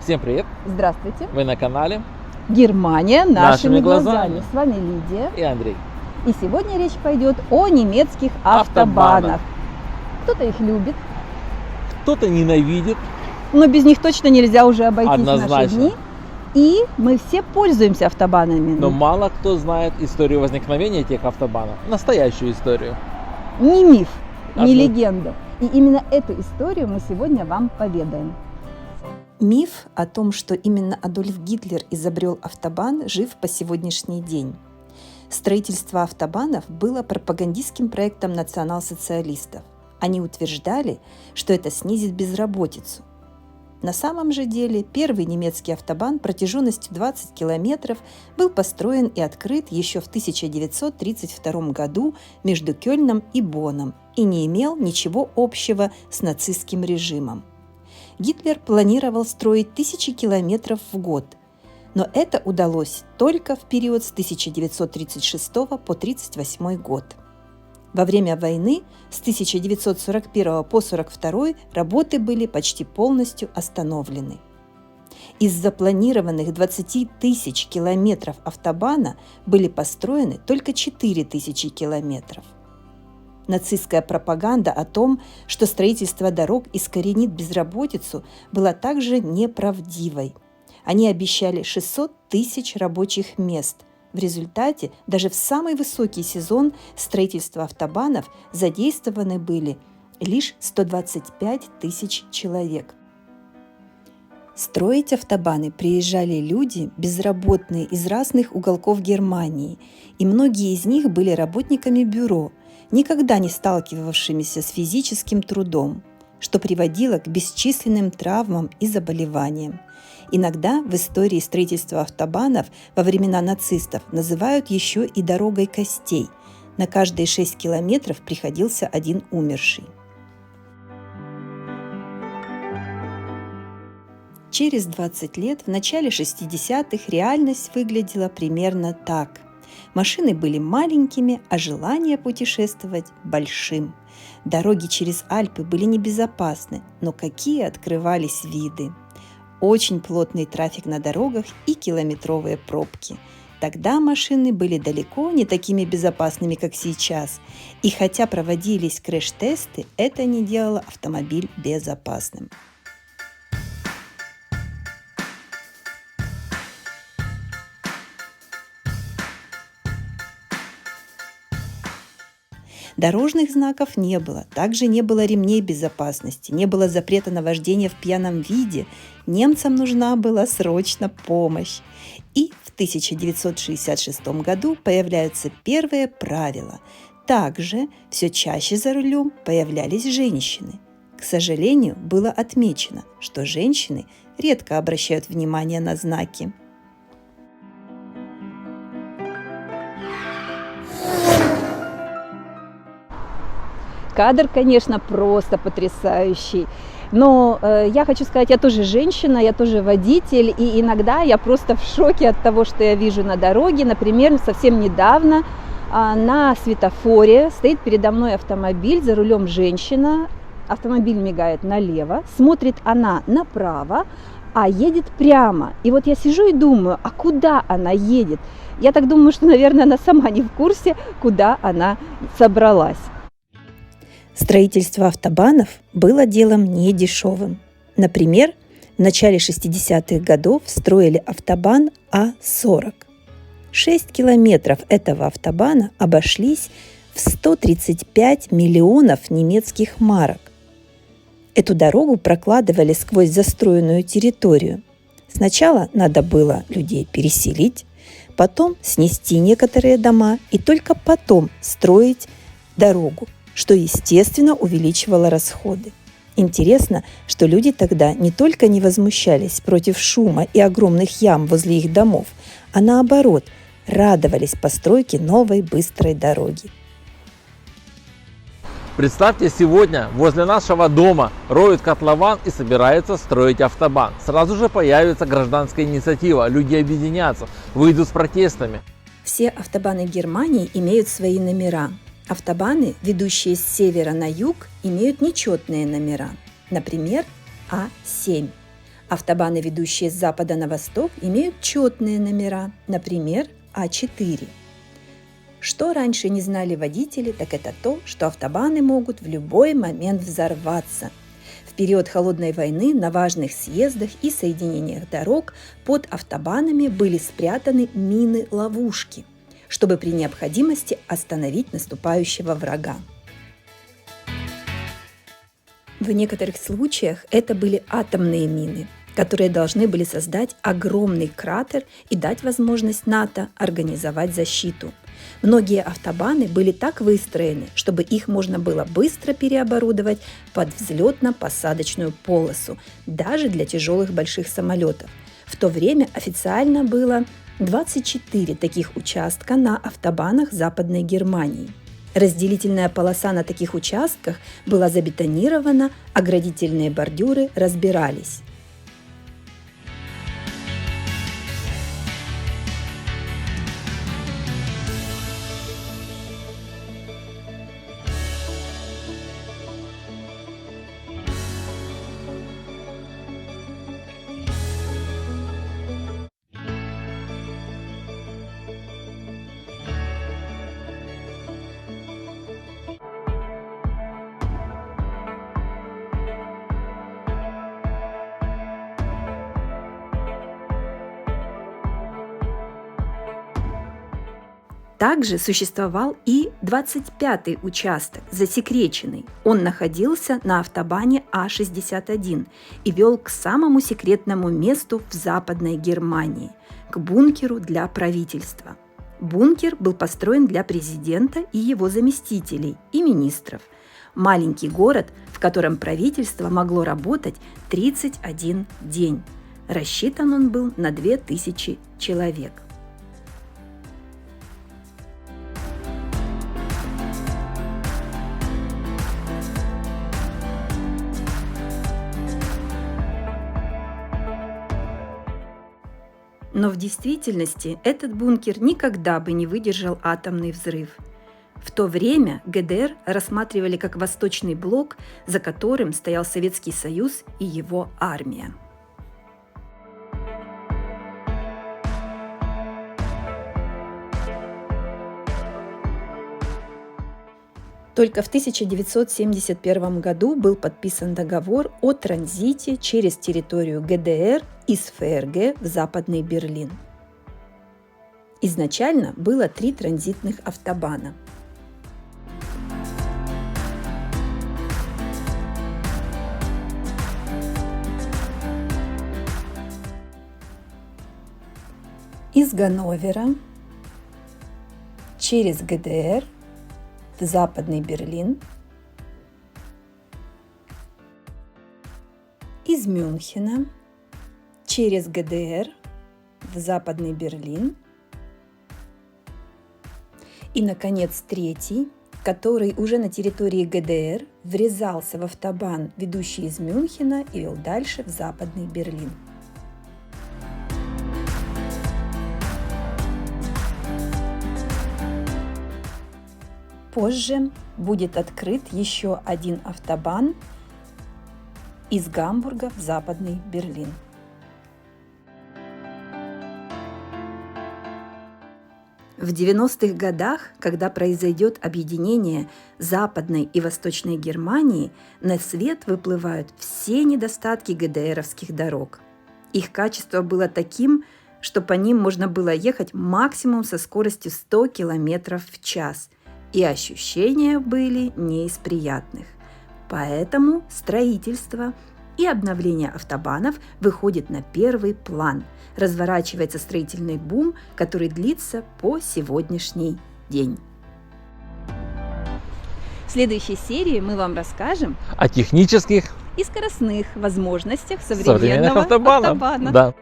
Всем привет! Здравствуйте! Вы на канале Германия нашими глазами. глазами. С вами Лидия. И Андрей. И сегодня речь пойдет о немецких Автобанах. автобанах. Кто-то их любит, Кто-то ненавидит, но без них точно нельзя уже обойтись в наши Однозначно. дни. И мы все пользуемся автобанами. но мало кто знает историю возникновения этих автобанов. Настоящую историю. Не миф, не Одно- легенда. И именно эту историю мы сегодня вам поведаем. Миф о том, что именно Адольф Гитлер изобрел автобан, жив по сегодняшний день. Строительство автобанов было пропагандистским проектом национал-социалистов. Они утверждали, что это снизит безработицу. На самом же деле первый немецкий автобан протяженностью 20 километров был построен и открыт еще в 1932 году между Кёльном и Бонном и не имел ничего общего с нацистским режимом. Гитлер планировал строить тысячи километров в год, но это удалось только в период с 1936 по 1938 год. Во время войны с 1941 по 1942 работы были почти полностью остановлены. Из запланированных 20 тысяч километров автобана были построены только 4 тысячи километров. Нацистская пропаганда о том, что строительство дорог искоренит безработицу, была также неправдивой. Они обещали 600 тысяч рабочих мест. В результате даже в самый высокий сезон строительства автобанов задействованы были лишь 125 тысяч человек. Строить автобаны приезжали люди, безработные из разных уголков Германии, и многие из них были работниками бюро, никогда не сталкивавшимися с физическим трудом, что приводило к бесчисленным травмам и заболеваниям. Иногда в истории строительства автобанов во времена нацистов называют еще и дорогой костей. На каждые 6 километров приходился один умерший. Через 20 лет, в начале 60-х, реальность выглядела примерно так. Машины были маленькими, а желание путешествовать – большим. Дороги через Альпы были небезопасны, но какие открывались виды! Очень плотный трафик на дорогах и километровые пробки. Тогда машины были далеко не такими безопасными, как сейчас. И хотя проводились крэш-тесты, это не делало автомобиль безопасным. Дорожных знаков не было, также не было ремней безопасности, не было запрета на вождение в пьяном виде. Немцам нужна была срочно помощь. И в 1966 году появляются первые правила. Также все чаще за рулем появлялись женщины. К сожалению, было отмечено, что женщины редко обращают внимание на знаки. Кадр, конечно, просто потрясающий. Но я хочу сказать, я тоже женщина, я тоже водитель, и иногда я просто в шоке от того, что я вижу на дороге. Например, совсем недавно на светофоре стоит передо мной автомобиль, за рулем женщина, автомобиль мигает налево, смотрит она направо, а едет прямо. И вот я сижу и думаю, а куда она едет? Я так думаю, что, наверное, она сама не в курсе, куда она собралась. Строительство автобанов было делом недешевым. Например, в начале 60-х годов строили автобан А-40. 6 километров этого автобана обошлись в 135 миллионов немецких марок. Эту дорогу прокладывали сквозь застроенную территорию. Сначала надо было людей переселить, потом снести некоторые дома и только потом строить дорогу, что, естественно, увеличивало расходы. Интересно, что люди тогда не только не возмущались против шума и огромных ям возле их домов, а наоборот, радовались постройке новой быстрой дороги. Представьте, сегодня возле нашего дома роют котлован и собираются строить автобан. Сразу же появится гражданская инициатива, люди объединятся, выйдут с протестами. Все автобаны Германии имеют свои номера. Автобаны, ведущие с севера на юг, имеют нечетные номера. Например, А7. Автобаны, ведущие с запада на восток, имеют четные номера, например, А4. Что раньше не знали водители, так это то, что автобаны могут в любой момент взорваться. В период Холодной войны на важных съездах и соединениях дорог под автобанами были спрятаны мины-ловушки, чтобы при необходимости остановить наступающего врага. В некоторых случаях это были атомные мины, которые должны были создать огромный кратер и дать возможность НАТО организовать защиту. Многие автобаны были так выстроены, чтобы их можно было быстро переоборудовать под взлетно-посадочную полосу, даже для тяжелых больших самолетов. В то время официально было 24 таких участка на автобанах Западной Германии. Разделительная полоса на таких участках была забетонирована, оградительные бордюры разбирались. Также существовал и 25-й участок, засекреченный. Он находился на автобане А61 и вел к самому секретному месту в Западной Германии – к бункеру для правительства. Бункер был построен для президента и его заместителей и министров. Маленький город, в котором правительство могло работать 31 день. Рассчитан он был на 2000 человек. Но в действительности этот бункер никогда бы не выдержал атомный взрыв. В то время ГДР рассматривали как Восточный блок, за которым стоял Советский Союз и его армия. Только в 1971 году был подписан договор о транзите через территорию ГДР из ФРГ в Западный Берлин. Изначально было 3 транзитных автобана. Из Ганновера через ГДР в Западный Берлин, из Мюнхена через ГДР в Западный Берлин и, наконец, 3-й, который уже на территории ГДР врезался в автобан, ведущий из Мюнхена, и вел дальше в Западный Берлин. Позже будет открыт еще один автобан из Гамбурга в Западный Берлин. В 90-х годах, когда произойдет объединение Западной и Восточной Германии, на свет выплывают все недостатки ГДРовских дорог. Их качество было таким, что по ним можно было ехать максимум со скоростью 100 км в час. И ощущения были не из приятных. Поэтому строительство и обновление автобанов выходит на первый план. Разворачивается строительный бум, который длится по сегодняшний день. В следующей серии мы вам расскажем О технических и скоростных возможностях современных современного автобанов. автобана. Да.